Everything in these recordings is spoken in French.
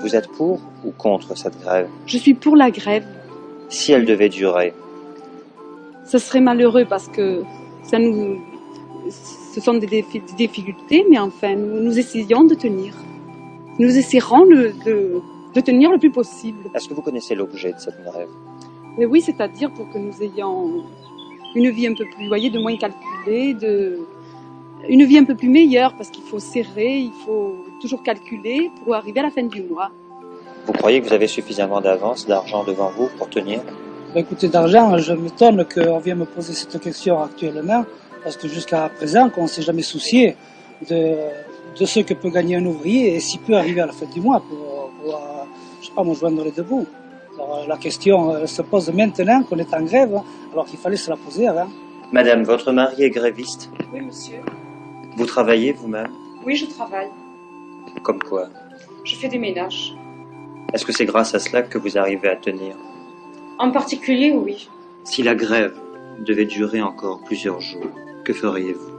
Vous êtes pour ou contre cette grève? Je suis pour la grève. Si elle devait durer? Ce serait malheureux parce que ce sont des difficultés, mais enfin, nous essayons de tenir. Nous essaierons de tenir le plus possible. Est-ce que vous connaissez l'objet de cette grève? Mais oui, c'est-à-dire pour que nous ayons une vie un peu plus, de moins calculée, une vie un peu plus meilleure, parce qu'il faut serrer, il faut toujours calculer pour arriver à la fin du mois. Vous croyez que vous avez suffisamment d'avance, d'argent devant vous pour tenir? Écoutez, d'argent, je m'étonne qu'on vienne me poser cette question actuellement, parce que jusqu'à présent, on ne s'est jamais soucié de ce que peut gagner un ouvrier et s'il peut arriver à la fin du mois pour je sais pas, me joindre les deux bouts. Alors, la question se pose maintenant qu'on est en grève, alors qu'il fallait se la poser avant. Madame, votre mari est gréviste? Oui, monsieur. Vous travaillez vous-même? Oui, je travaille. Comme quoi? Je fais des ménages. Est-ce que c'est grâce à cela que vous arrivez à tenir? En particulier, oui. Si la grève devait durer encore plusieurs jours, que feriez-vous?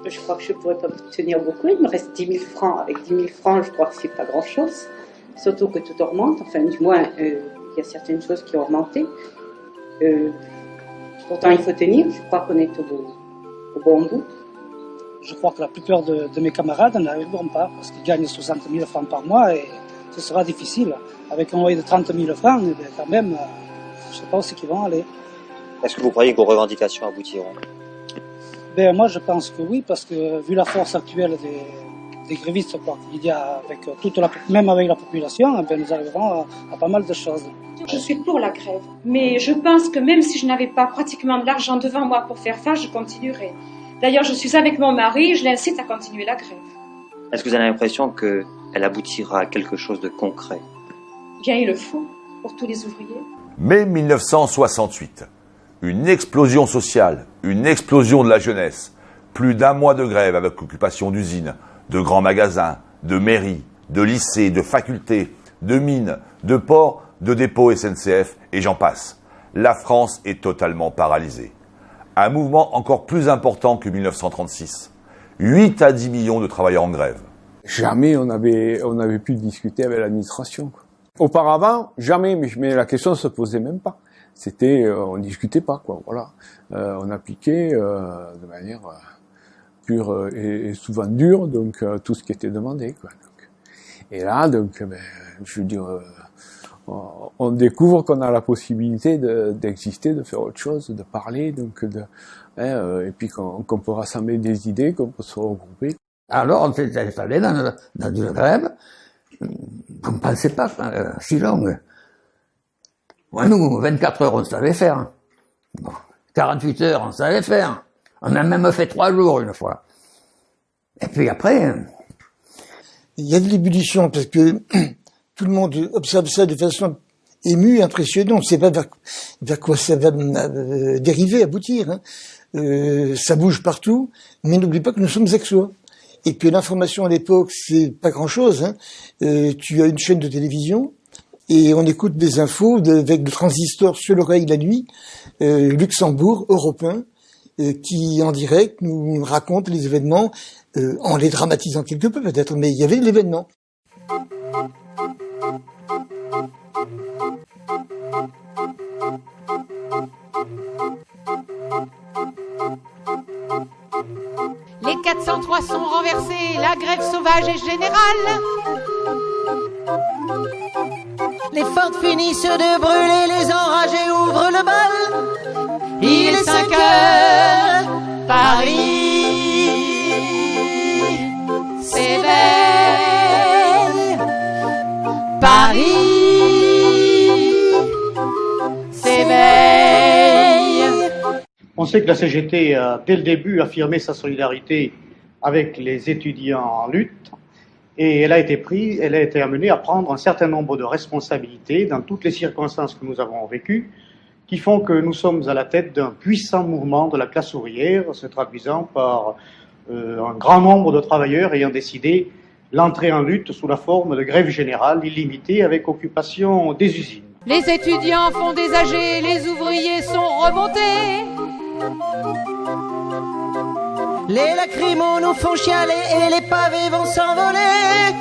Je crois que je ne pourrais pas tenir beaucoup. Il me reste 10 000 francs. Avec 10 000 francs, je crois que c'est pas grand-chose. Surtout que tout augmente. Enfin, du moins, il y a certaines choses qui ont augmenté. Pourtant, il faut tenir. Je crois qu'on est au bon bout. Je crois que la plupart de mes camarades n'arriveront pas parce qu'ils gagnent 60 000 francs par mois et ce sera difficile. Avec un loyer de 30 000 francs, quand même, je ne sais pas où c'est qu'ils vont aller. Est-ce que vous croyez que vos revendications aboutiront? Moi, je pense que oui, parce que vu la force actuelle des grévistes qu'il y a même avec la population, nous arriverons à pas mal de choses. Je suis pour la grève, mais je pense que même si je n'avais pas pratiquement de l'argent devant moi pour faire face, je continuerai. D'ailleurs, je suis avec mon mari et je l'incite à continuer la grève. Est-ce que vous avez l'impression qu'elle aboutira à quelque chose de concret? Bien, il le faut pour tous les ouvriers. Mai 1968. Une explosion sociale, une explosion de la jeunesse. Plus d'un mois de grève avec occupation d'usines, de grands magasins, de mairies, de lycées, de facultés, de mines, de ports, de dépôts SNCF et j'en passe. La France est totalement paralysée. Un mouvement encore plus important que 1936. 8 à 10 millions de travailleurs en grève. Jamais on avait pu discuter avec l'administration. Auparavant, jamais, mais la question ne se posait même pas. C'était, on discutait pas, quoi. Voilà, on appliquait de manière pure et souvent dure, donc tout ce qui était demandé, quoi. Donc, et là, donc, je veux dire, on découvre qu'on a la possibilité d'exister, de faire autre chose, de parler, donc et puis qu'on peut rassembler des idées, qu'on peut se regrouper. Alors on s'est installé dans une grève qu'on ne pensait pas si longue. Ouais, nous, 24 heures, on savait faire. Bon, 48 heures, on savait faire. On a même fait 3 jours une fois. Et puis après... Il y a de l'ébullition parce que tout le monde observe ça de façon émue, impressionnante. On ne sait pas vers quoi ça va dériver, aboutir. Ça bouge partout, mais n'oublie pas que nous sommes aixois. Et que l'information à l'époque, c'est pas grand-chose. Tu as une chaîne de télévision, et on écoute des infos avec le transistor sur l'oreille la nuit, Luxembourg, européen, qui en direct nous raconte les événements, en les dramatisant quelque peu peut-être, mais il y avait l'événement. Les 403 sont renversés, la grève sauvage est générale. Les fortes finissent de brûler, les enragés ouvrent le bal. Il est 5 heures, Paris s'éveille. Paris s'éveille. On sait que la CGT a, dès le début, affirmé sa solidarité avec les étudiants en lutte. Et elle a été amenée à prendre un certain nombre de responsabilités dans toutes les circonstances que nous avons vécues, qui font que nous sommes à la tête d'un puissant mouvement de la classe ouvrière, se traduisant par un grand nombre de travailleurs ayant décidé l'entrée en lutte sous la forme de grève générale illimitée avec occupation des usines. Les étudiants font des AG, les ouvriers sont remontés. Les lacrymos nous font chialer et les pavés vont s'envoler.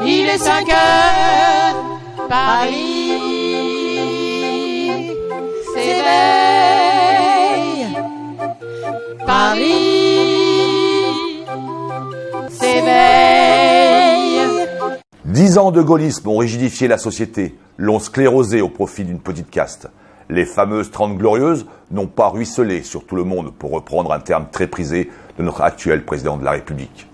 Il est 5 heures. Paris s'éveille. Paris s'éveille. 10 ans de gaullisme ont rigidifié la société, l'ont sclérosée au profit d'une petite caste. Les fameuses 30 glorieuses n'ont pas ruisselé sur tout le monde, pour reprendre un terme très prisé de notre actuel président de la République.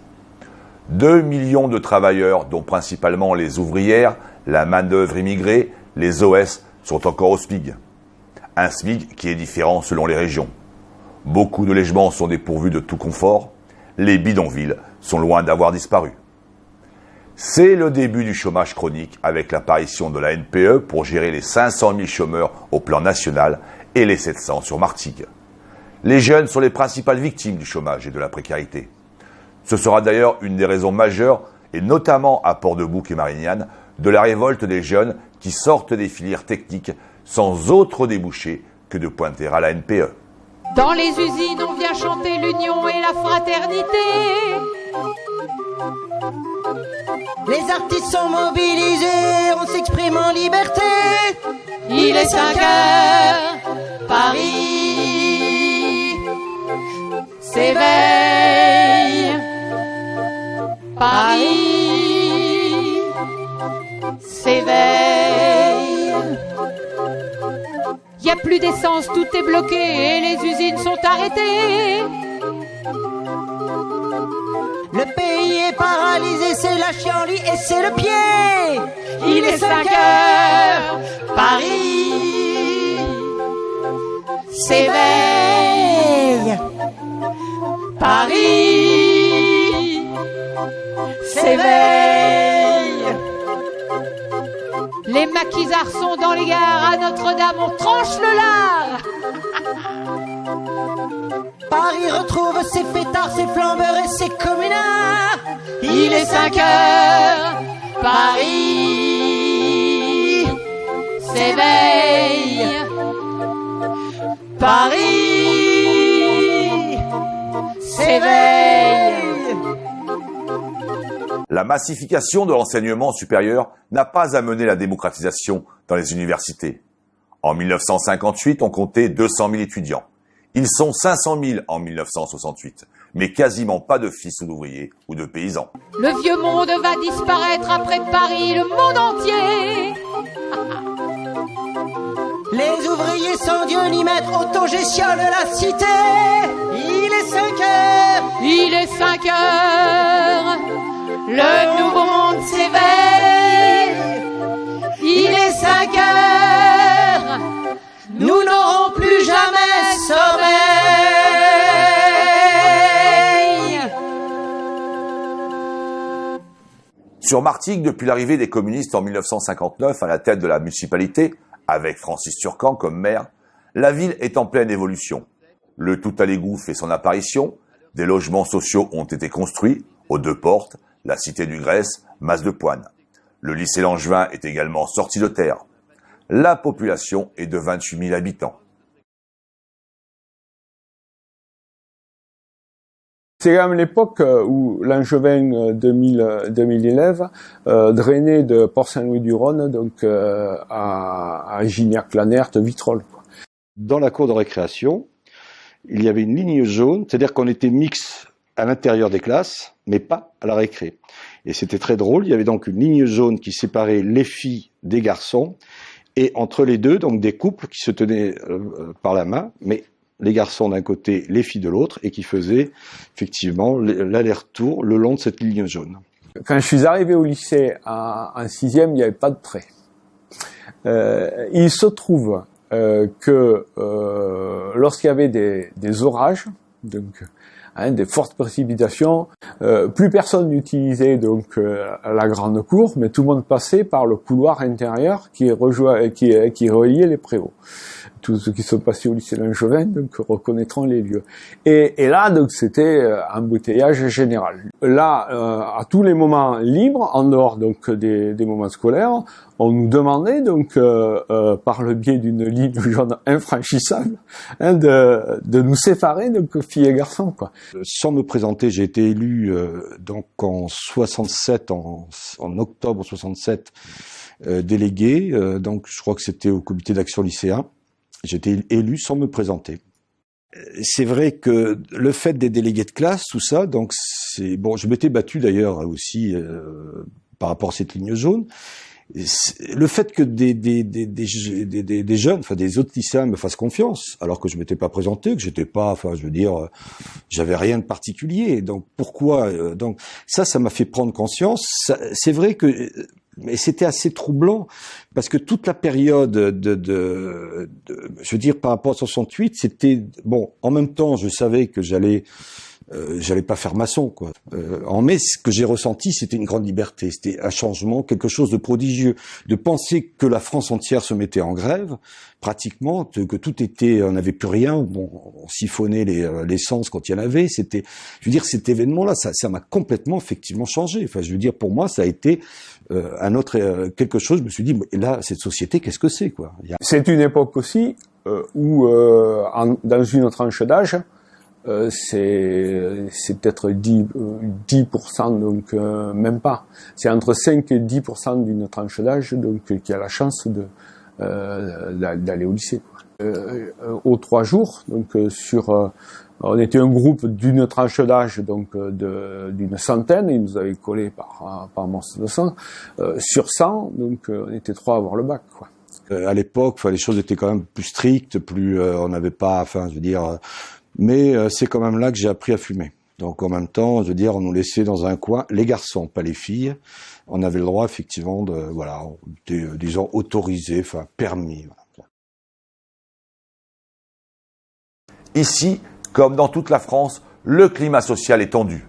2 millions de travailleurs, dont principalement les ouvrières, la main-d'œuvre immigrée, les OS, sont encore au SMIC. Un SMIC qui est différent selon les régions. Beaucoup de logements sont dépourvus de tout confort. Les bidonvilles sont loin d'avoir disparu. C'est le début du chômage chronique, avec l'apparition de la NPE pour gérer les 500 000 chômeurs au plan national et les 700 sur Martigues. Les jeunes sont les principales victimes du chômage et de la précarité. Ce sera d'ailleurs une des raisons majeures, et notamment à Port-de-Bouc et Marignane, de la révolte des jeunes qui sortent des filières techniques sans autre débouché que de pointer à la NPE. Dans les usines, on vient chanter l'union et la fraternité. Les artistes sont mobilisés, on s'exprime en liberté. Il est 5 heures, Paris s'éveille. Paris s'éveille. Y a plus d'essence, tout est bloqué et les usines sont arrêtées. Le pays est paralysé, c'est la chienlit et c'est le pied. Il est 5 heures, Paris s'éveille. Paris s'éveille. Les maquisards sont dans les gares, à Notre-Dame on tranche le lard. Paris retrouve ses fêtards, ses flambeurs et ses communards. Il est 5 heures, Paris s'éveille. Paris s'éveille. La massification de l'enseignement supérieur n'a pas amené la démocratisation dans les universités. En 1958, on comptait 200 000 étudiants. Ils sont 500 000 en 1968, mais quasiment pas de fils d'ouvriers ou de paysans. Le vieux monde va disparaître après Paris, le monde entier. Les ouvriers sans Dieu ni maître autogestionnent la cité. Il est 5 heures. Il est 5 heures. Le nouveau monde s'éveille. Il est 5 heures. Nous n'aurons plus jamais sommeil. Sur Martigues, depuis l'arrivée des communistes en 1959 à la tête de la municipalité, avec Francis Turcan comme maire, la ville est en pleine évolution. Le tout à l'égout fait son apparition, des logements sociaux ont été construits, aux 2 portes, la cité du Grèce, Mas-de-Poine. Le lycée Langevin est également sorti de terre. La population est de 28 000 habitants. C'est quand même l'époque où Langevin 2000 élèves drainait de Port-Saint-Louis-du-Rhône donc à Gignac-Lanert, Vitrolles. Dans la cour de récréation, il y avait une ligne jaune, c'est-à-dire qu'on était mix à l'intérieur des classes, mais pas à la récré. Et c'était très drôle, il y avait donc une ligne jaune qui séparait les filles des garçons, et entre les deux, donc des couples qui se tenaient par la main, mais les garçons d'un côté, les filles de l'autre, et qui faisaient effectivement l'aller-retour le long de cette ligne jaune. Quand je suis arrivé au lycée en 6e, il n'y avait pas de trait. Il se trouve que lorsqu'il y avait des orages, donc des fortes précipitations, plus personne n'utilisait donc la grande cour, mais tout le monde passait par le couloir intérieur qui reliait les préaux. tous ceux qui sont passés au lycée Langevin donc reconnaîtront les lieux. Et là donc c'était embouteillage général. Là, à tous les moments libres, en dehors donc des moments scolaires, on nous demandait donc par le biais d'une ligne jaune infranchissable de nous séparer donc filles et garçons quoi. Sans me présenter, j'ai été élu donc en 67, en octobre 67, délégué. Donc je crois que c'était au comité d'action lycéen. J'ai été élu sans me présenter. C'est vrai que le fait des délégués de classe, tout ça, donc c'est bon. Je m'étais battu d'ailleurs aussi par rapport à cette ligne jaune. Le fait que des jeunes, enfin des autres lycéens me fassent confiance, alors que je m'étais pas présenté, que j'étais pas, enfin je veux dire, j'avais rien de particulier. Donc pourquoi donc ça m'a fait prendre conscience. C'est vrai que mais c'était assez troublant parce que toute la période je veux dire par rapport à 68, c'était bon. En même temps, je savais que j'allais pas faire maçon quoi. En mai, ce que j'ai ressenti, c'était une grande liberté, c'était un changement, quelque chose de prodigieux. De penser que la France entière se mettait en grève, pratiquement, que tout était, on n'avait plus rien. Bon, on siphonnait l'essence quand il y en avait. C'était, je veux dire, cet événement-là, ça m'a complètement effectivement changé. Enfin, je veux dire, pour moi, ça a été un autre quelque chose. Je me suis dit, là, cette société, qu'est-ce que c'est quoi? C'est une époque aussi où, dans une tranche d'âge. C'est peut-être 10%, donc même pas. C'est entre 5 et 10% d'une tranche d'âge donc qui a la chance d'aller au lycée. Aux 3 jours, donc on était un groupe d'une tranche d'âge donc d'une centaine, ils nous avaient collé par morceaux de sang. Sur 100, donc on était 3 à avoir le bac, quoi. À l'époque, les choses étaient quand même plus strictes, plus on n'avait pas, enfin, je veux dire. Mais c'est quand même là que j'ai appris à fumer. Donc en même temps, je veux dire, on nous laissait dans un coin, les garçons, pas les filles. On avait le droit effectivement de, voilà, disons autorisé, enfin permis. Voilà. Ici, comme dans toute la France, le climat social est tendu.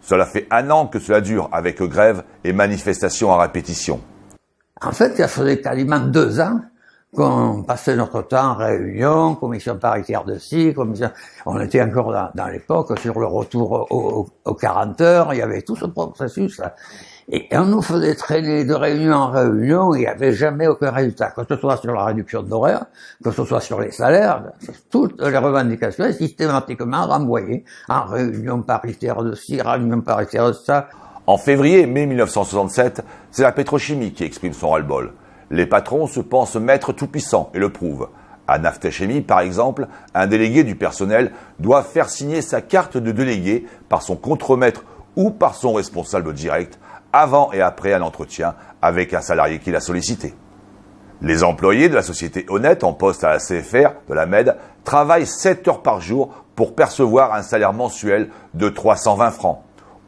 Cela fait 1 an que cela dure, avec grève et manifestations à répétition. En fait, ça faisait quasiment 2 ans qu'on passait notre temps en réunion, commission paritaire de ci, commission... On était encore dans l'époque sur le retour aux 40 heures, il y avait tout ce processus là. Et on nous faisait traîner de réunion en réunion, il n'y avait jamais aucun résultat, que ce soit sur la réduction d'horaire, que ce soit sur les salaires, toutes les revendications sont systématiquement renvoyées en réunion paritaire de ci, réunion paritaire de ça. En février-mai 1967, c'est la pétrochimie qui exprime son ras-le-bol. Les patrons se pensent maîtres tout-puissants et le prouvent. À Naftachimie, par exemple, un délégué du personnel doit faire signer sa carte de délégué par son contremaître ou par son responsable direct avant et après un entretien avec un salarié qui l'a sollicité. Les employés de la société Honnête en poste à la CFR de la Med travaillent 7 heures par jour pour percevoir un salaire mensuel de 320 francs.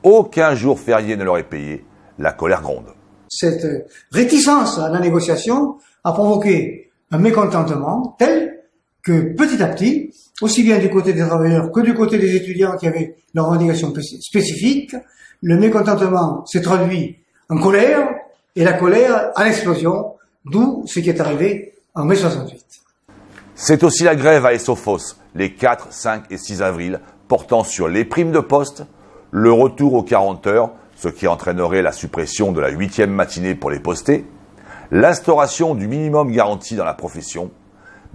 Aucun jour férié ne leur est payé. La colère gronde. Cette réticence à la négociation a provoqué un mécontentement tel que petit à petit, aussi bien du côté des travailleurs que du côté des étudiants qui avaient leurs revendications spécifiques, le mécontentement s'est traduit en colère et la colère en explosion, d'où ce qui est arrivé en mai 68. C'est aussi la grève à Essophos, les 4, 5 et 6 avril, portant sur les primes de poste, le retour aux 40 heures, ce qui entraînerait la suppression de la 8e matinée pour les postés, l'instauration du minimum garanti dans la profession,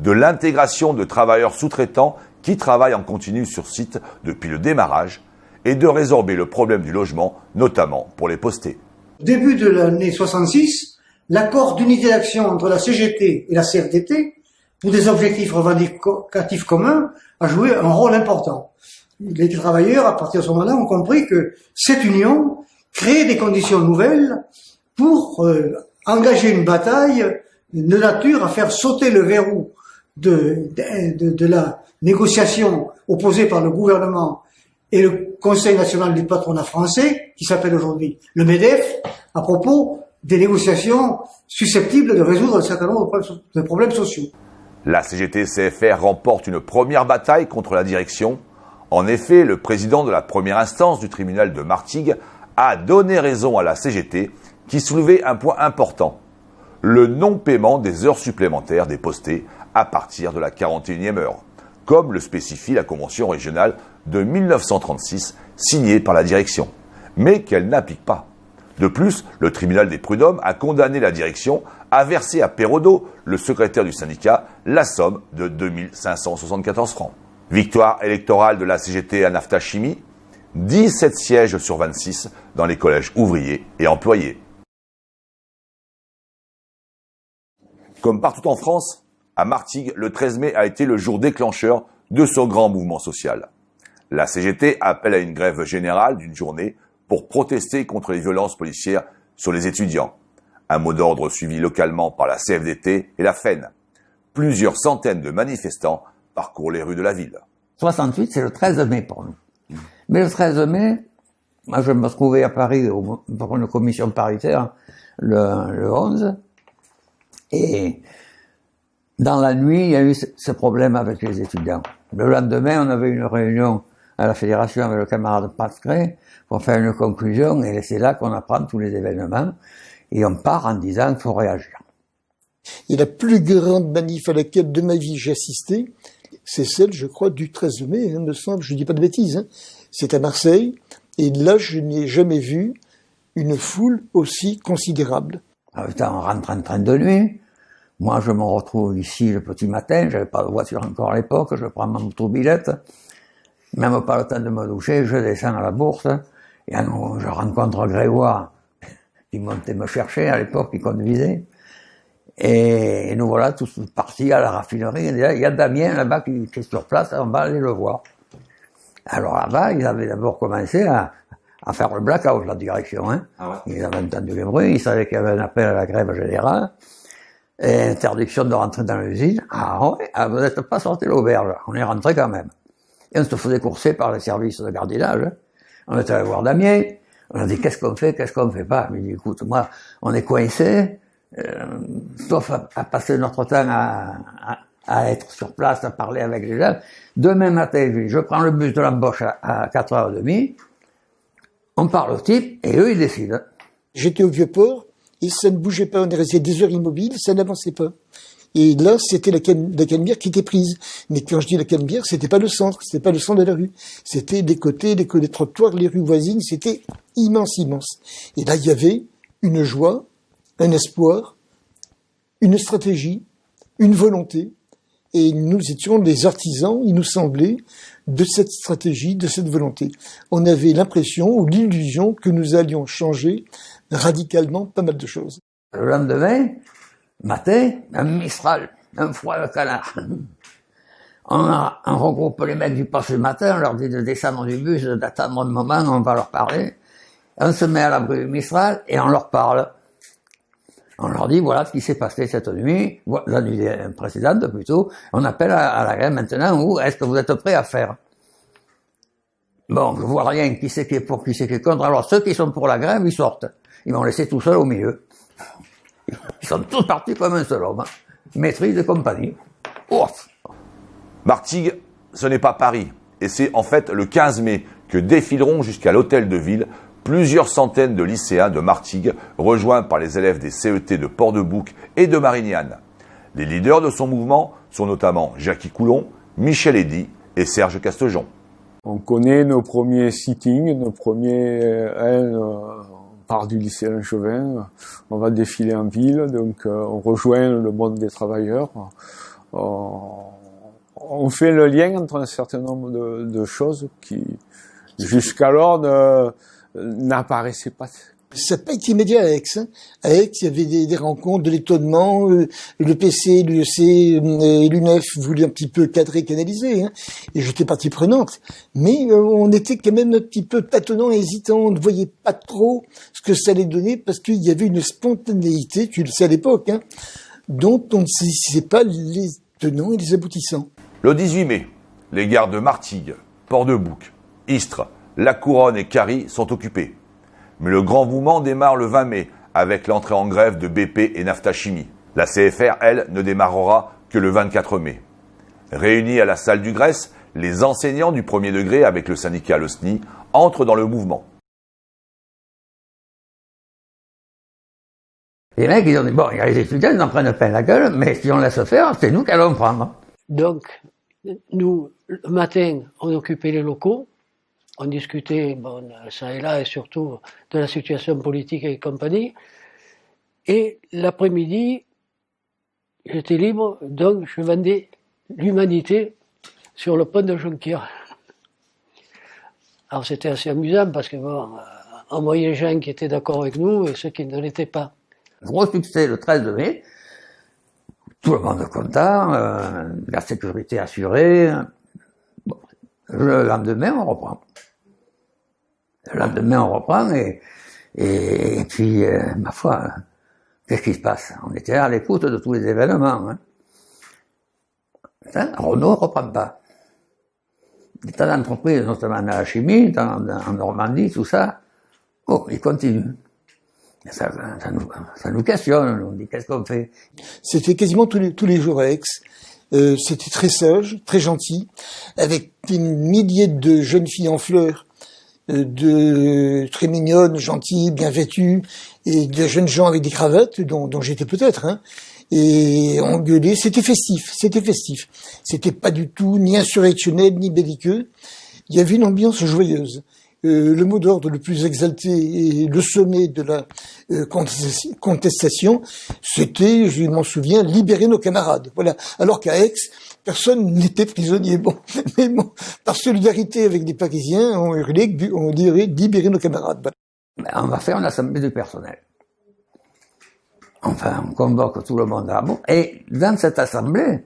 de l'intégration de travailleurs sous-traitants qui travaillent en continu sur site depuis le démarrage et de résorber le problème du logement, notamment pour les postés. Au début de l'année 66, l'accord d'unité d'action entre la CGT et la CFDT, pour des objectifs revendicatifs communs, a joué un rôle important. Les travailleurs, à partir de ce moment-là, ont compris que cette union créait des conditions nouvelles pour engager une bataille de nature à faire sauter le verrou de la négociation opposée par le gouvernement et le Conseil national du patronat français, qui s'appelle aujourd'hui le MEDEF, à propos des négociations susceptibles de résoudre un certain nombre de problèmes sociaux. La CGT-CFR remporte une première bataille contre la direction. En effet, le président de la première instance du tribunal de Martigues a donné raison à la CGT qui soulevait un point important, le non-paiement des heures supplémentaires des postés à partir de la 41e heure, comme le spécifie la convention régionale de 1936 signée par la direction, mais qu'elle n'applique pas. De plus, le tribunal des prud'hommes a condamné la direction à verser à Perraudot, le secrétaire du syndicat, la somme de 2574 francs. Victoire électorale de la CGT à Naftachimie, 17 sièges sur 26 dans les collèges ouvriers et employés. Comme partout en France, à Martigues, le 13 mai a été le jour déclencheur de ce grand mouvement social. La CGT appelle à une grève générale d'une journée pour protester contre les violences policières sur les étudiants. Un mot d'ordre suivi localement par la CFDT et la FEN. Plusieurs centaines de manifestants parcourent les rues de la ville. 68, c'est le 13 mai pour nous. Mais le 13 mai, moi je me trouvais à Paris pour une commission paritaire le 11. Et dans la nuit, il y a eu ce problème avec les étudiants. Le lendemain, on avait une réunion à la fédération avec le camarade Pascret pour faire une conclusion, et c'est là qu'on apprend tous les événements, et on part en disant qu'il faut réagir. Et la plus grande manif à laquelle de ma vie j'ai assisté, c'est celle, je crois, du 13 mai, me semble, je dis pas de bêtises, c'est à Marseille, et là je n'ai jamais vu une foule aussi considérable. On rentre en train de nuit. Moi, je me retrouve ici le petit matin, j'avais pas de voiture encore à l'époque, je prends ma motobilette, même pas le temps de me doucher, je descends à la bourse, et je rencontre Grégoire, qui montait me chercher à l'époque, qui conduisait, et nous voilà tous partis à la raffinerie, il y a Damien là-bas qui est sur place, on va aller le voir. Alors là-bas, ils avaient d'abord commencé à faire le blackout, la direction, Ah ouais. Ils avaient entendu le bruit, ils savaient qu'il y avait un appel à la grève générale, et interdiction de rentrer dans l'usine. Ah ouais, vous n'êtes pas sorti de l'auberge. On est rentré quand même. Et on se faisait courser par les services de gardiennage. On était allé voir Damien. On a dit, qu'est-ce qu'on fait pas? Il dit, écoute, moi, on est coincé, sauf à passer notre temps à être sur place, à parler avec les gens. Demain matin, je prends le bus de l'embauche à 4h30. On parle au type, et eux, ils décident. J'étais au Vieux-Port, et ça ne bougeait pas, on est resté des heures immobiles, ça n'avançait pas. Et là, c'était la Canebière qui était prise. Mais quand je dis la Canebière, c'était pas le centre de la rue. C'était des côtés, les trottoirs, les rues voisines, c'était immense. Et là, il y avait une joie, un espoir, une stratégie, une volonté. Et nous étions des artisans, il nous semblait, de cette stratégie, de cette volonté. On avait l'impression ou l'illusion que nous allions changer radicalement pas mal de choses. Le lendemain, matin, un Mistral, un froid de canard. On regroupe les mecs du poste le matin, on leur dit de descendre du bus, d'attendre un moment, on va leur parler. On se met à l'abri du Mistral et on leur parle. On leur dit, voilà ce qui s'est passé cette nuit, la nuit précédente plutôt, on appelle à la grève maintenant, ou est-ce que vous êtes prêts à faire? Bon, je vois rien, qui c'est qui est pour, qui c'est qui est contre, alors ceux qui sont pour la grève, ils sortent. Ils m'ont laissé tout seul au milieu. Ils sont tous partis comme un seul homme. Maîtrise de compagnie. Ouf. Martigues, ce n'est pas Paris, et c'est en fait le 15 mai que défileront jusqu'à l'hôtel de ville plusieurs centaines de lycéens de Martigues, rejoints par les élèves des CET de Port-de-Bouc et de Marignane. Les leaders de son mouvement sont notamment Jackie Coulon, Michel Eddy et Serge Castejon. On connaît nos premiers sittings, nos premiers... on part du lycée Langevin, on va défiler en ville, donc on rejoint le monde des travailleurs. On fait le lien entre un certain nombre de choses qui, jusqu'alors, n'apparaissaient pas. Ça n'a pas été immédiat à Aix. À Aix, il y avait des rencontres, de l'étonnement. Le PC, l'UEC et l'UNEF voulaient un petit peu cadrer, canaliser. Et j'étais partie prenante. Mais on était quand même un petit peu tâtonnant et hésitant. On ne voyait pas trop ce que ça allait donner parce qu'il y avait une spontanéité, tu le sais à l'époque, dont on ne saisissait pas les tenants et les aboutissants. Le 18 mai, les gares de Martigues, Port-de-Bouc, Istres, La Couronne et Carry sont occupées. Mais le grand mouvement démarre le 20 mai avec l'entrée en grève de BP et Naftachimie. La CFR, elle, ne démarrera que le 24 mai. Réunis à la salle du Grèce, les enseignants du premier degré avec le syndicat le SNI entrent dans le mouvement. Et Les mecs, ils ont dit, bon, il y a les étudiants, ils en prennent plein la gueule, mais si on laisse faire, c'est nous qui allons prendre. Donc, nous, le matin, on occupait les locaux, on discutait, bon, ça et là, et surtout de la situation politique et compagnie. Et l'après-midi, j'étais libre, donc je vendais l'humanité sur le pont de Jonquière. Alors c'était assez amusant parce que bon, on voyait les gens qui étaient d'accord avec nous et ceux qui ne l'étaient pas. Gros succès le 13 mai, tout le monde est content, la sécurité assurée. Bon, le lendemain, on reprend. Le lendemain, on reprend et puis, ma foi, qu'est-ce qui se passe? On était à l'écoute de tous les événements. Renault ne reprend pas. Des tas d'entreprises, notamment dans la chimie, en Normandie, tout ça, oh, ils continuent. Ça nous questionne, on dit qu'est-ce qu'on fait? C'était quasiment tous les jours à Aix. C'était très sage, très gentil, avec des milliers de jeunes filles en fleurs, très mignonnes, gentilles, bien vêtues, et de jeunes gens avec des cravates, dont j'étais peut-être, hein. Et on gueulait, c'était festif. C'était pas du tout ni insurrectionnel, ni belliqueux. Il y avait une ambiance joyeuse. Le mot d'ordre le plus exalté et le sommet de la contestation, c'était, je m'en souviens, libérer nos camarades. Voilà. Alors qu'à Aix, personne n'était prisonnier. Bon, mais bon, par solidarité avec les Parisiens, on hurlait, on dirait libérer nos camarades. Voilà. On va faire une assemblée du personnel. Enfin, on convoque tout le monde à bon. Et dans cette assemblée,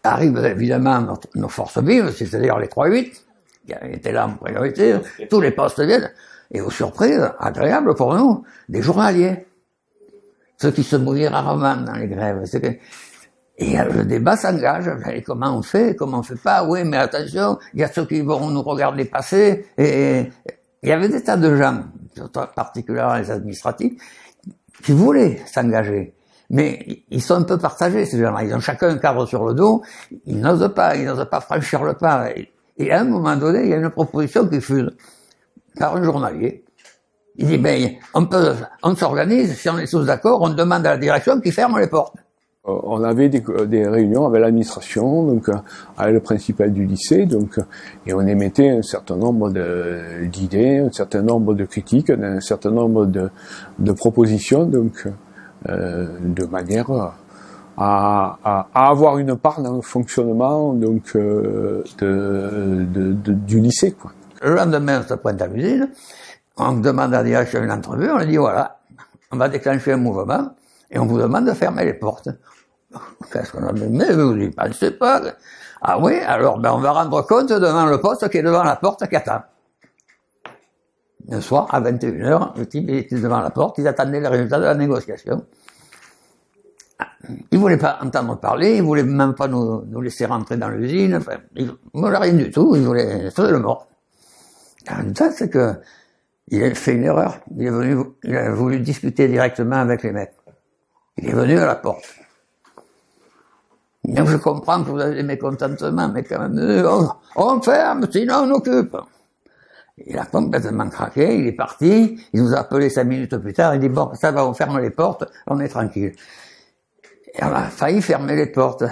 arrivent évidemment nos forces vives, c'est-à-dire les 3-8, qui étaient là en priorité, tous les postes viennent, et aux surprises, agréables pour nous, des journaliers. Ceux qui se mouillaient rarement dans les grèves. Et le débat s'engage. Comment on fait pas? Oui, mais attention, il y a ceux qui vont nous regarder passer, et il y avait des tas de gens, particulièrement les administratifs, qui voulaient s'engager. Mais ils sont un peu partagés, ces gens-là. Ils ont chacun un cadre sur le dos. Ils n'osent pas franchir le pas. Et à un moment donné, il y a une proposition qui fuse par un journalier. Il dit, ben, on s'organise, si on est tous d'accord, on demande à la direction qui ferme les portes. On avait des réunions avec l'administration, donc avec le principal du lycée, donc, et on émettait un certain nombre d'idées, un certain nombre de critiques, un certain nombre de propositions, donc de manière à avoir une part dans le fonctionnement donc du lycée, quoi. Le lendemain, on se pointe à l'usine, on demande à la direction une entrevue, on lui dit voilà, on va déclencher un mouvement et on vous demande de fermer les portes. Qu'est-ce qu'on a dit? Mais vous n'y pensez pas. Ah oui, alors ben on va rendre compte devant le poste qui est devant la porte qui attend. Le soir, à 21h, le type était devant la porte, ils attendaient les résultats de la négociation. Ils voulaient pas entendre parler, ils voulaient même pas nous laisser rentrer dans l'usine, enfin, ils voulaient rien du tout, ils voulaient faire le mort. Le résultat, c'est que il a fait une erreur. Il a voulu discuter directement avec les mecs. Il est venu à la porte. Donc je comprends que vous avez des mécontentements, mais quand même, on ferme, sinon on occupe. Il a complètement craqué, il est parti, il nous a appelé 5 minutes plus tard, il dit bon, ça va, on ferme les portes, on est tranquille. Et on a failli fermer les portes.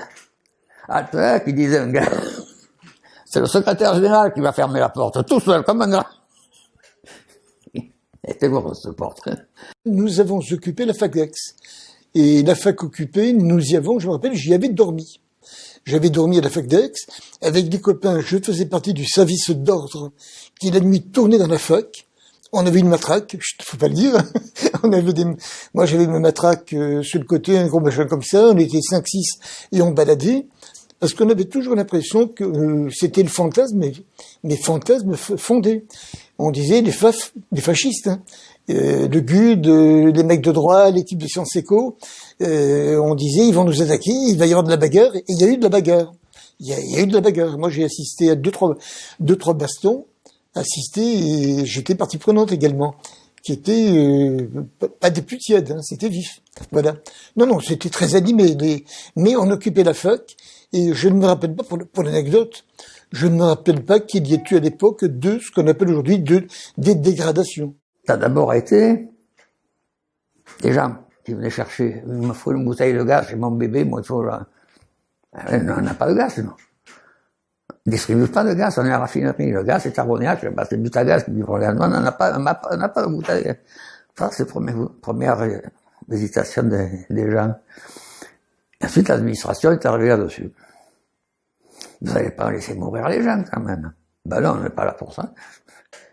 Attends, qui disait un gars, c'est le secrétaire général qui va fermer la porte, tout seul, comme un grand. C'était grosse, cette porte. Nous avons occupé la fac d'Aix. Et la fac occupée, nous y avons, je me rappelle, j'y avais dormi. J'avais dormi à la fac d'Aix, avec des copains, je faisais partie du service d'ordre qui la nuit tournait dans la fac. On avait une matraque, faut pas le dire. Moi j'avais ma matraque sur le côté, un gros machin comme ça, on était 5-6 et on baladait. Parce qu'on avait toujours l'impression que c'était le fantasme, mais fantasme fondé. On disait les fascistes, hein. Le GUD, les mecs de droit, l'équipe de Sciences Éco, on disait ils vont nous attaquer, il va y avoir de la bagarre, et il y a eu de la bagarre. Il y a eu de la bagarre. Moi j'ai assisté à deux, trois bastons, et j'étais partie prenante également, qui était pas des plus tièdes, hein, c'était vif. Voilà. Non, c'était très animé, mais on occupait la fac, et je ne me rappelle pas, pour l'anecdote, je ne me rappelle pas qu'il y ait eu à l'époque ce qu'on appelle aujourd'hui des dégradations. Ça a d'abord été Des gens qui venaient chercher, il me faut une bouteille de gaz chez mon bébé, moi il faut là. On n'a pas de gaz, non. On ne distribue pas de gaz, on est à la raffinerie. Le gaz, c'est ammoniaque, c'est du gaz qui dit problème. Non, on n'a pas de bouteille. Ça, c'est la première hésitation des gens. Ensuite, l'administration est arrivée là-dessus. Vous n'allez pas laisser mourir les gens, quand même. Ben non, on n'est pas là pour ça.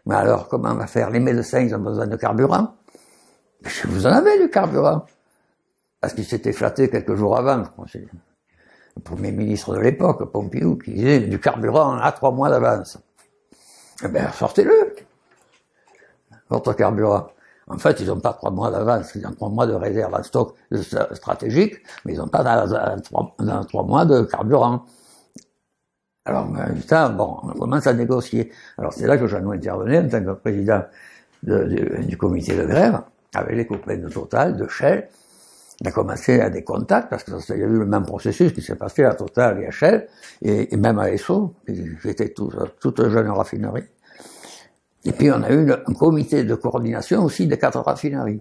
Mais alors, comment on va faire? Les médecins, ils ont besoin de carburant. Vous en avez du carburant. Parce qu'ils s'étaient flattés quelques jours avant, je crois. C'est le premier ministre de l'époque, Pompidou, qui disait du carburant à 3 mois d'avance. Eh bien, sortez-le, votre carburant. En fait, ils n'ont pas 3 mois d'avance, ils ont 3 mois de réserve en stock stratégique, mais ils n'ont pas dans 3 mois de carburant. Alors, putain, bon, on commence à négocier. Alors, c'est là que Jeannot intervenait en tant que président du comité de grève, avec les copains de Total, de Shell. On a commencé à des contacts, parce qu'il y a eu le même processus qui s'est passé à Total et à Shell, et même à Esso, qui était toute jeune raffinerie. Et puis on a eu un comité de coordination aussi des 4 raffineries.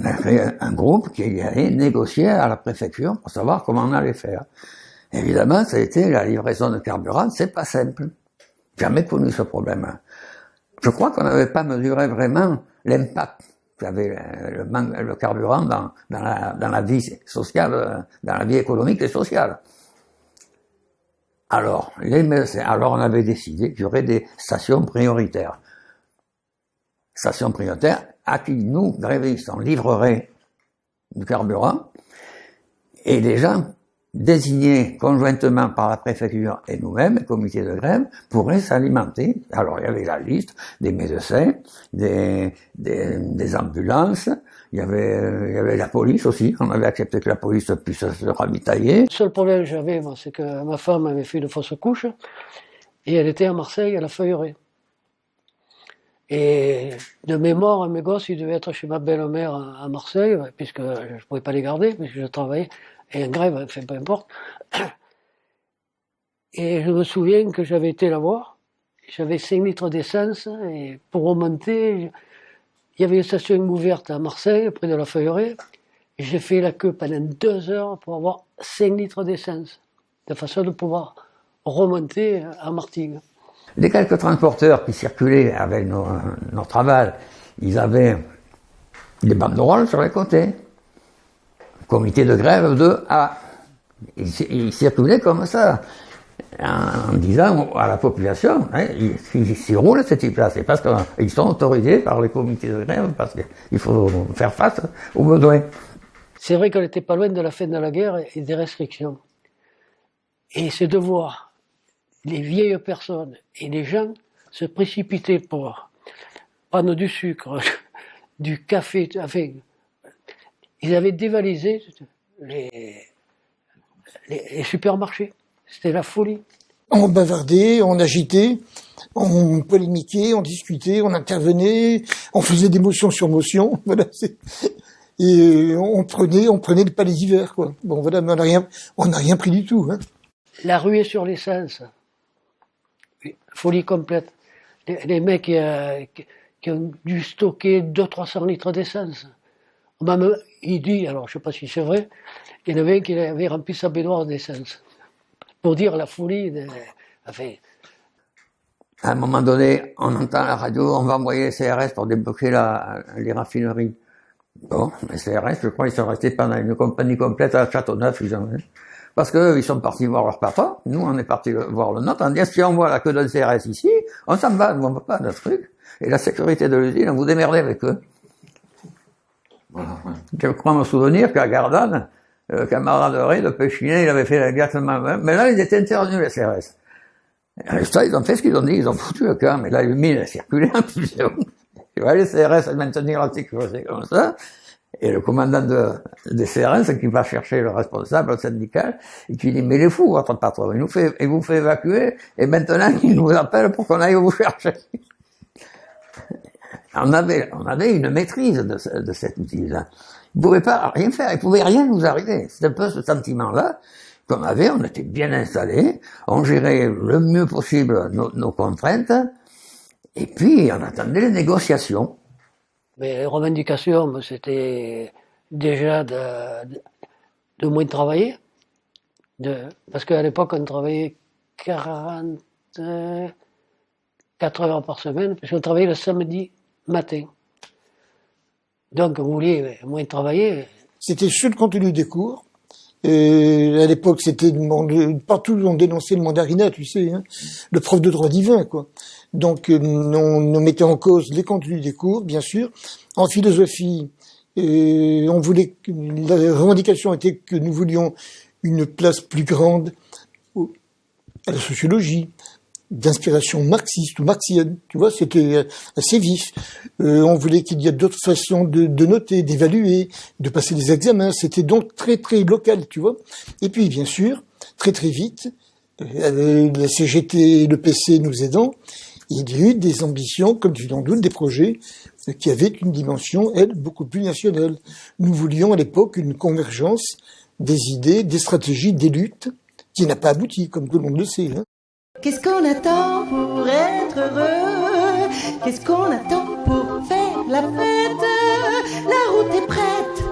On a fait un groupe qui allait négocier à la préfecture pour savoir comment on allait faire. Évidemment, ça a été la livraison de carburant, c'est pas simple. Jamais connu ce problème. Je crois qu'on n'avait pas mesuré vraiment l'impact qu'avait le carburant dans la vie sociale, dans la vie économique et sociale. Alors, on avait décidé qu'il y aurait des stations prioritaires. Stations prioritaires à qui nous, grévistes, on livrerait du carburant, et les gens désignés conjointement par la préfecture et nous-mêmes, le comité de grève, pourraient s'alimenter. Alors, il y avait la liste des médecins, des ambulances, il y avait la police aussi. On avait accepté que la police puisse se ravitailler. Le seul problème que j'avais, moi, c'est que ma femme avait fait une fausse couche et elle était à Marseille, à la Feuilleraie. Et de mémoire, mes gosses, ils devaient être chez ma belle-mère à Marseille, puisque je ne pouvais pas les garder, puisque je travaillais. Et en grève, enfin, peu importe. Et je me souviens que j'avais été la voir, j'avais 5 litres d'essence, et pour remonter, il y avait une station ouverte à Marseille, près de la Feuilleraie, et j'ai fait la queue pendant 2 heures pour avoir 5 litres d'essence, de façon de pouvoir remonter à Martigues. Les quelques transporteurs qui circulaient avec notre aval, ils avaient des banderoles sur les côtés. Comité de grève de A. Ils circulaient comme ça, en disant à la population, hein, ils s'y roulent ces types-là, c'est parce qu'ils sont autorisés par les comités de grève, parce qu'il faut faire face aux besoins. C'est vrai qu'on n'était pas loin de la fin de la guerre et des restrictions. Et c'est de voir les vieilles personnes et les gens se précipiter pour prendre du sucre, du café, enfin, ils avaient dévalisé les supermarchés. C'était la folie. On bavardait, on agitait, on polémiquait, on discutait, on intervenait, on faisait des motions sur motions, voilà. Et on prenait le palais d'hiver, quoi. Bon, voilà, mais on n'a rien pris du tout, hein. La ruée sur l'essence. Folie complète. Les mecs qui ont dû stocker 200-300 litres d'essence. Il dit, alors je sais pas si c'est vrai, qu'il y en avait un qui avait rempli sa baignoire d'essence. Pour dire la folie enfin. À un moment donné, on entend la radio, on va envoyer les CRS pour débloquer les raffineries. Bon, les CRS, je crois, ils sont restés pendant une compagnie complète à Châteauneuf, parce qu'eux, ils sont partis voir leur patron, nous, on est partis voir le nôtre, on dit, si on voit la queue d'un CRS ici, on s'en va, on ne veut pas de truc. Et la sécurité de l'usine, on vous démerdez avec eux. Je crois me souvenir qu'à Gardanne, le camarade de Péchinet, il avait fait exactement même, mais là, ils étaient intervenus, les CRS. Et ça, ils ont fait ce qu'ils ont dit, ils ont foutu le camp, mais là, les mines circulaient en fusion. Tu vois, les CRS maintenir la sécurité comme ça, et le commandant des CRS qui va chercher le responsable syndical, et qui dit, mais il est fou, votre patron, il vous fait évacuer, et maintenant, il nous appelle pour qu'on aille vous chercher. On avait une maîtrise de cet outil-là. Ils ne pouvaient pas rien faire, il ne pouvait rien nous arriver. C'est un peu ce sentiment-là qu'on avait, on était bien installés, on gérait le mieux possible nos contraintes, et puis on attendait les négociations. Mais les revendications, c'était déjà de moins travailler. Parce qu'à l'époque, on travaillait 44 heures par semaine, parce qu'on travaillait le samedi matin. Donc, vous vouliez moins travailler. C'était sur le contenu des cours. À l'époque, c'était partout on dénonçait le mandarinat, tu sais, hein, le prof de droit divin, quoi. Donc, on mettait en cause les contenus des cours, bien sûr. En philosophie, on voulait, la revendication était que nous voulions une place plus grande à la sociologie, d'inspiration marxiste ou marxienne, tu vois, c'était assez vif. On voulait qu'il y ait d'autres façons de noter, d'évaluer, de passer des examens. C'était donc très très local, tu vois. Et puis bien sûr, très très vite, la CGT et le PC nous aidant, il y a eu des ambitions, comme tu t'en doutes, des projets qui avaient une dimension, elle, beaucoup plus nationale. Nous voulions à l'époque une convergence des idées, des stratégies, des luttes, qui n'a pas abouti, comme tout le monde le sait, hein. Qu'est-ce qu'on attend pour être heureux? Qu'est-ce qu'on attend pour faire la fête? La route est prête,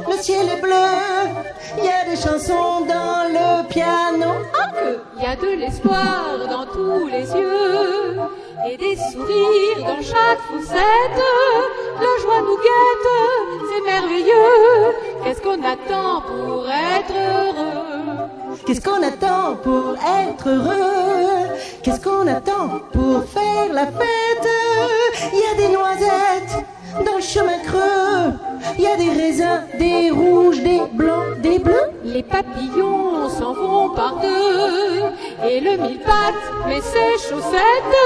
le ciel est bleu, il y a des chansons dans le piano. Il y a de l'espoir dans tous les yeux et des sourires dans chaque fossette. La joie nous guette, c'est merveilleux. Qu'est-ce qu'on attend pour être heureux? Qu'est-ce qu'on attend pour être heureux? Qu'est-ce qu'on attend pour faire la fête? Il y a des noisettes dans le chemin creux, il y a des raisins, des rouges, des blancs, des bleus. Les papillons s'en vont par deux et le mille-pattes met ses chaussettes.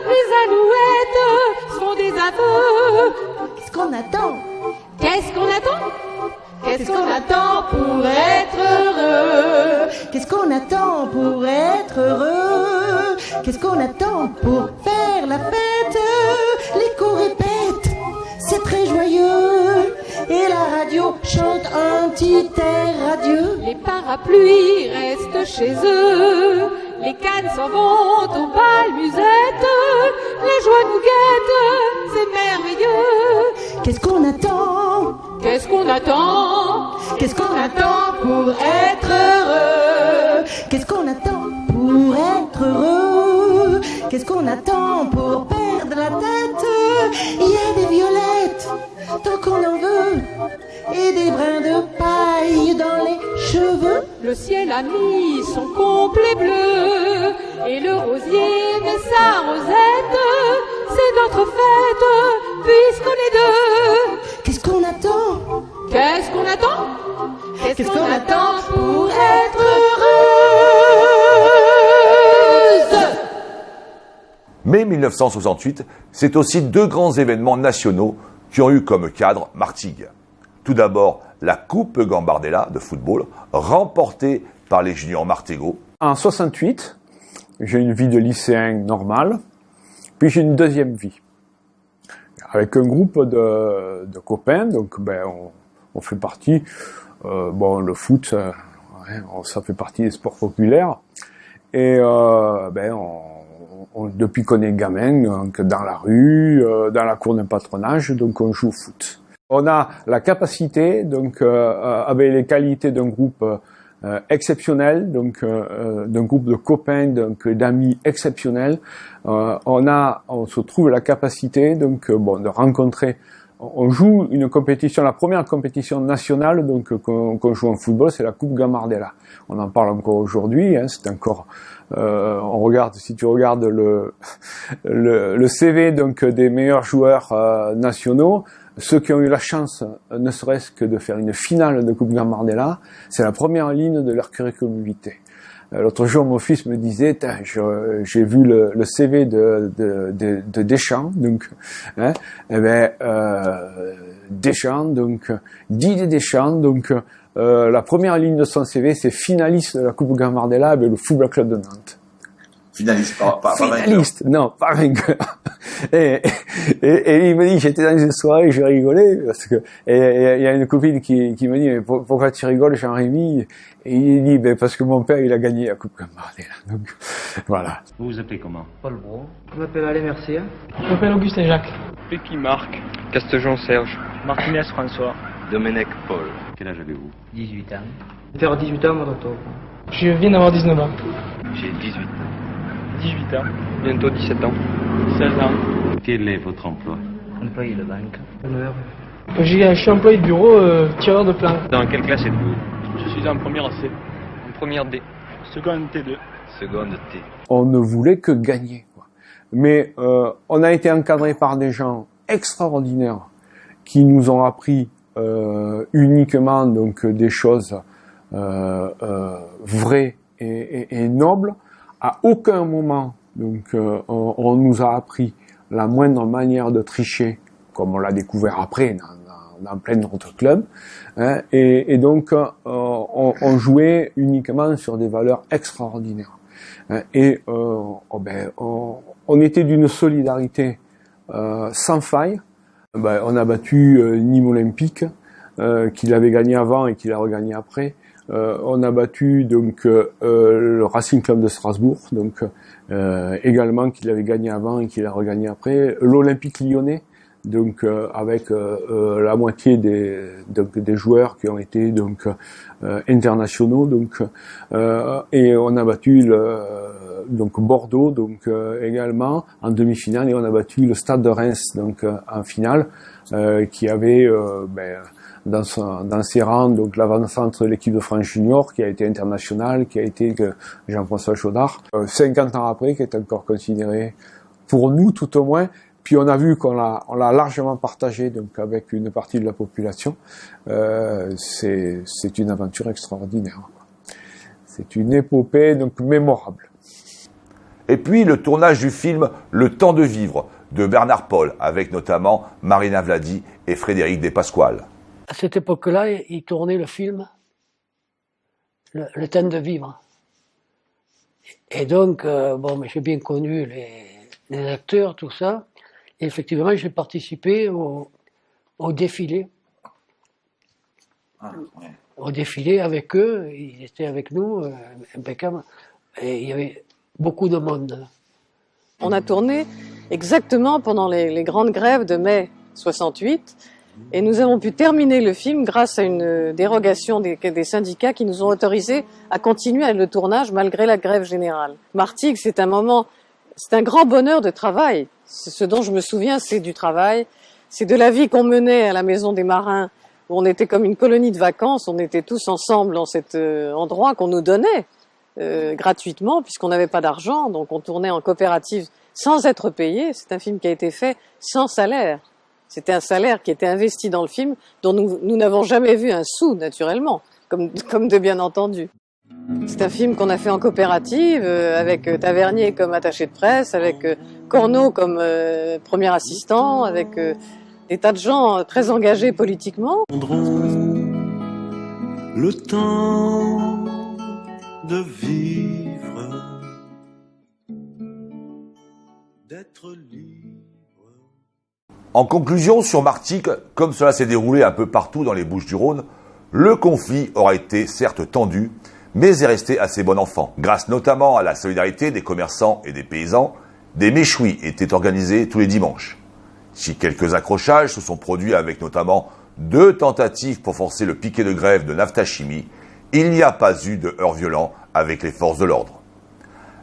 Les alouettes font des aveux. Qu'est-ce qu'on attend? Qu'est-ce qu'on attend? Qu'est-ce qu'on attend pour être heureux? Qu'est-ce qu'on attend pour être heureux? Qu'est-ce qu'on attend pour faire la fête? L'écho répète, c'est très joyeux, et la radio chante un petit air radieux. Les parapluies restent chez eux, les cannes s'en vont aux palmusettes. La joie nous guette, c'est merveilleux. Qu'est-ce qu'on attend? Qu'est-ce qu'on attend? Qu'est-ce qu'on attend pour être heureux? Qu'est-ce qu'on attend pour être heureux? Qu'est-ce qu'on attend pour perdre la tête? Il y a des violettes, tant qu'on en veut, et des brins de paille dans les cheveux. Le ciel a mis son complet bleu, et le rosier met sa rosette. C'est notre fête, puisqu'on est deux. Qu'est-ce qu'on attend? Qu'est-ce qu'on attend? Qu'est-ce qu'on attend pour être heureuse? Mai 1968, c'est aussi deux grands événements nationaux qui ont eu comme cadre Martigues. Tout d'abord, la Coupe Gambardella de football, remportée par les juniors martégots. En 68, j'ai une vie de lycéen normale, puis j'ai une deuxième vie. Avec un groupe de copains, donc on fait partie, le foot, ça fait partie des sports populaires, et depuis qu'on est gamin, donc dans la rue, dans la cour d'un patronage, donc on joue au foot. On a la capacité, donc avec les qualités d'un groupe exceptionnel, donc d'un groupe de copains, donc d'amis exceptionnels, on se trouve la capacité donc de rencontrer. On joue une compétition, la première compétition nationale donc qu'on joue en football, c'est la Coupe Gambardella. On en parle encore aujourd'hui, hein, c'est encore on regarde, si tu regardes le CV donc des meilleurs joueurs nationaux, ceux qui ont eu la chance, ne serait-ce que de faire une finale de Coupe Gambardella, c'est la première ligne de leur curriculum vitae. L'autre jour, mon fils me disait, j'ai vu le CV de Deschamps, donc, hein, Deschamps, donc, Didier Deschamps, donc, la première ligne de son CV, c'est finaliste de la Coupe Gambardella avec le Football Club de Nantes. Finaliste, pas finaliste, non, pas vainqueur. Et il me dit, j'étais dans une soirée, je rigolais, parce que, et il y a une copine qui me dit, mais pourquoi tu rigoles, Jean-Rémy? Et il dit, parce que mon père, il a gagné la Coupe Gambardella. Donc, voilà. Vous vous appelez comment? Paul Bro. Je m'appelle Alain Mercier. Je m'appelle Augustin Jacques. Pépi Marc. Castejon Serge. Martinez François. Domenech Paul. Quel âge avez-vous? 18 ans. Je vais faire 18 ans au mois d'octobre. Je viens d'avoir 19 ans. J'ai 18 ans. 18 ans. Bientôt 17 ans. 16 ans. Quel est votre emploi? Employé de banque. Je suis employé de bureau, tireur de plan. Dans quelle classe êtes-vous? Je suis en première C. En première D. Seconde T2. Seconde T. On ne voulait que gagner, quoi. Mais on a été encadré par des gens extraordinaires qui nous ont appris uniquement donc des choses vraies et nobles. À aucun moment donc on nous a appris la moindre manière de tricher, comme on l'a découvert après dans plein d'autres clubs, hein, et donc on jouait uniquement sur des valeurs extraordinaires, hein, et on était d'une solidarité sans faille. On a battu Nîmes Olympique, qu'il avait gagné avant et qu'il a regagné après. On a battu donc le Racing Club de Strasbourg, donc également qu'il avait gagné avant et qu'il a regagné après. L'Olympique Lyonnais, donc avec la moitié des joueurs qui ont été donc internationaux, donc et on a battu donc Bordeaux, donc également en demi-finale, et on a battu le Stade de Reims donc en finale, qui avait dans ses rangs donc l'avant-centre de l'équipe de France junior, qui a été international, qui a été Jean-François Chaudard, 50 ans après, qui est encore considéré, pour nous tout au moins. Puis on a vu qu'on l'a largement partagé donc avec une partie de la population. C'est une aventure extraordinaire. C'est une épopée donc mémorable. Et puis le tournage du film Le Temps de vivre de Bernard Paul, avec notamment Marina Vladi et Frédéric Despasquale. À cette époque-là, il tournait le film Le Temps de vivre. Et donc, mais j'ai bien connu les acteurs, tout ça. Et effectivement, j'ai participé au défilé. Ah, ouais. Au défilé avec eux, ils étaient avec nous, impeccable. Et il y avait beaucoup de monde. On a tourné exactement pendant les grandes grèves de mai 68. Et nous avons pu terminer le film grâce à une dérogation des syndicats qui nous ont autorisés à continuer le tournage malgré la grève générale. Martigues, c'est un grand bonheur de travail. Ce dont je me souviens, c'est du travail. C'est de la vie qu'on menait à la Maison des Marins, où on était comme une colonie de vacances. On était tous ensemble dans cet endroit qu'on nous donnait gratuitement, puisqu'on n'avait pas d'argent. Donc on tournait en coopérative sans être payé. C'est un film qui a été fait sans salaire. C'était un salaire qui était investi dans le film, dont nous n'avons jamais vu un sou, naturellement, comme de bien entendu. C'est un film qu'on a fait en coopérative, avec Tavernier comme attaché de presse, avec Corneau comme premier assistant, avec des tas de gens très engagés politiquement. Le temps de vivre, d'être libre. En conclusion, sur Martigues, comme cela s'est déroulé un peu partout dans les Bouches-du-Rhône, le conflit aura été certes tendu, mais est resté assez bon enfant. Grâce notamment à la solidarité des commerçants et des paysans, des méchouis étaient organisés tous les dimanches. Si quelques accrochages se sont produits avec notamment 2 tentatives pour forcer le piquet de grève de Naftachimie, il n'y a pas eu de heurts violents avec les forces de l'ordre.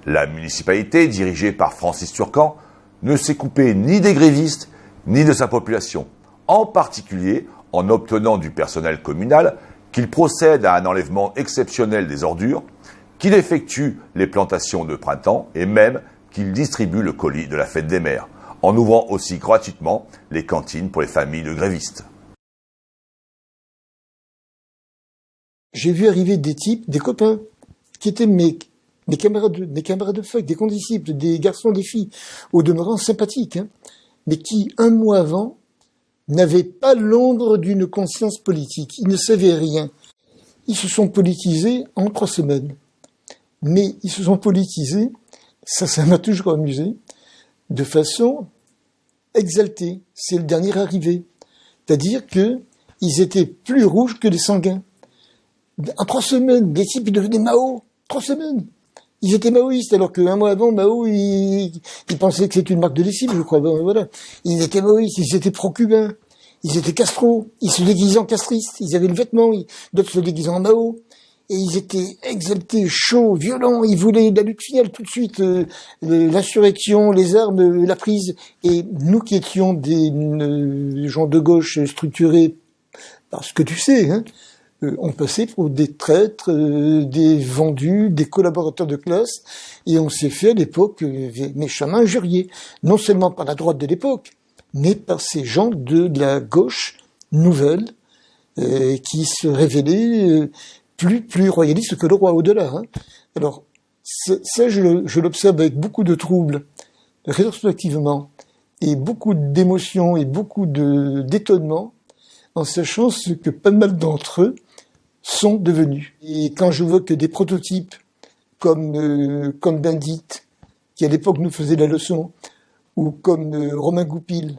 La municipalité, dirigée par Francis Turcan, ne s'est coupée ni des grévistes, ni de sa population, en particulier en obtenant du personnel communal qu'il procède à un enlèvement exceptionnel des ordures, qu'il effectue les plantations de printemps et même qu'il distribue le colis de la fête des mères, en ouvrant aussi gratuitement les cantines pour les familles de grévistes. J'ai vu arriver des types, des copains, qui étaient mes camarades de fac, des condisciples, des garçons, des filles, au demeurant sympathiques, hein, mais qui, un mois avant, n'avaient pas l'ombre d'une conscience politique. Ils ne savaient rien. Ils se sont politisés en 3 semaines. Mais ils se sont politisés, ça m'a toujours amusé, de façon exaltée. C'est le dernier arrivé. C'est-à-dire que ils étaient plus rouges que les sanguins. En 3 semaines, les types devenaient Mao. 3 semaines. Ils étaient maoïstes, alors qu'un mois avant, Mao, il pensait que c'était une marque de lessive, je crois. Bon, voilà. Ils étaient maoïstes, ils étaient pro-cubains. Ils étaient Castro, ils se déguisaient en castristes, ils avaient le vêtement, d'autres se déguisaient en Mao, et ils étaient exaltés, chauds, violents, ils voulaient la lutte finale tout de suite, l'insurrection, les armes, la prise. Et nous qui étions des gens de gauche structurés, parce que tu sais, hein, on passait pour des traîtres, des vendus, des collaborateurs de classe, et on s'est fait à l'époque méchamment injurier, non seulement par la droite de l'époque, mais par ces gens de la gauche nouvelle, qui se révélaient plus royalistes que le roi au-delà. Hein. Alors, ça je l'observe avec beaucoup de trouble, rétrospectivement, et beaucoup d'émotions et beaucoup d'étonnement, en sachant ce que pas mal d'entre eux sont devenus. Et quand je vois que des prototypes comme Bandit, qui à l'époque nous faisait la leçon, ou comme Romain Goupil,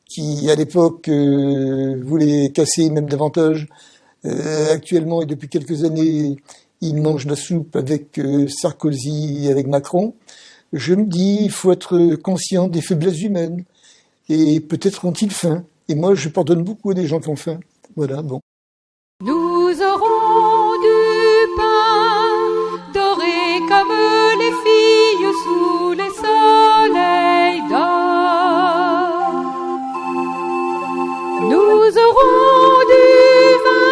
qui à l'époque voulait casser même davantage, actuellement et depuis quelques années, il mange la soupe avec Sarkozy et avec Macron, je me dis, il faut être conscient des faiblesses humaines, et peut-être ont-ils faim. Et moi, je pardonne beaucoup à des gens qui ont faim. Voilà, bon. Nous aurons du pain doré comme les filles sous les soleils d'or. Nous aurons du vin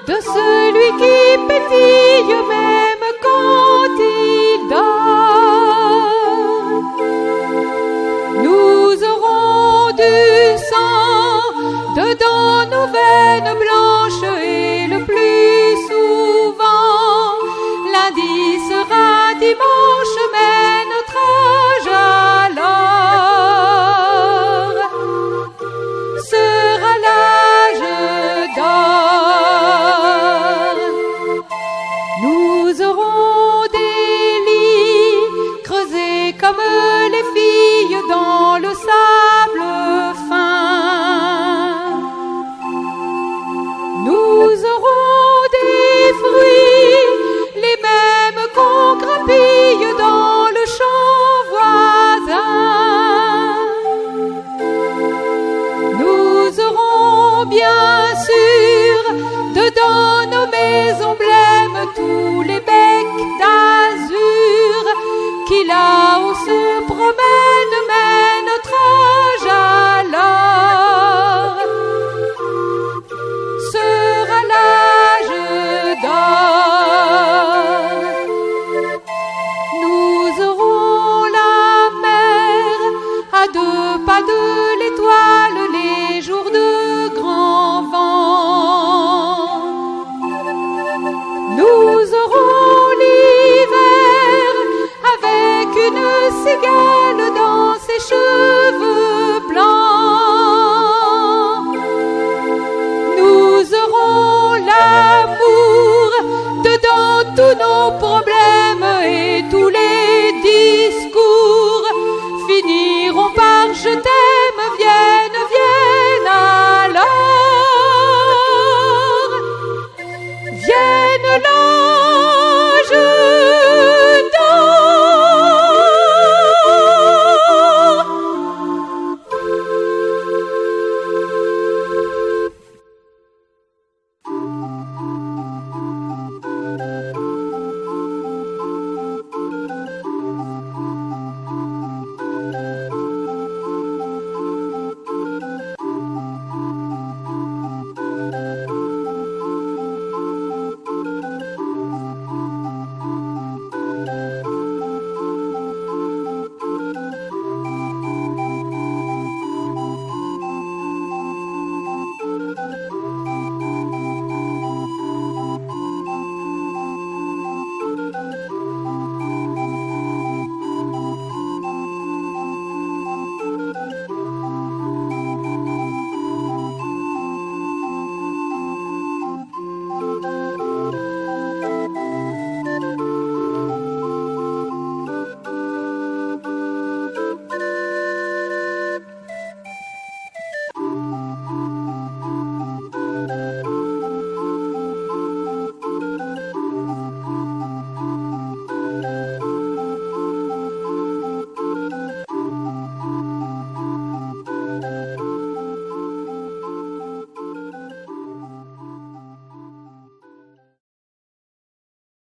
de celui qui pétille même quand il dort. Nous aurons du sang dedans nos veines blanches et le plus souvent lundi sera dimanche mais notre âge alors sera l'âge d'or. Nous aurons des lits creusés comme les filles dans le sable fin. Nous aurons des fruits, les mêmes qu'on grappille dans le champ voisin. Nous aurons bien sûr dedans nos maisons blêmes tous les becs d'azur qui là-haut se promènent, mais notre âge alors sera l'âge d'or. Nous aurons la mer à deux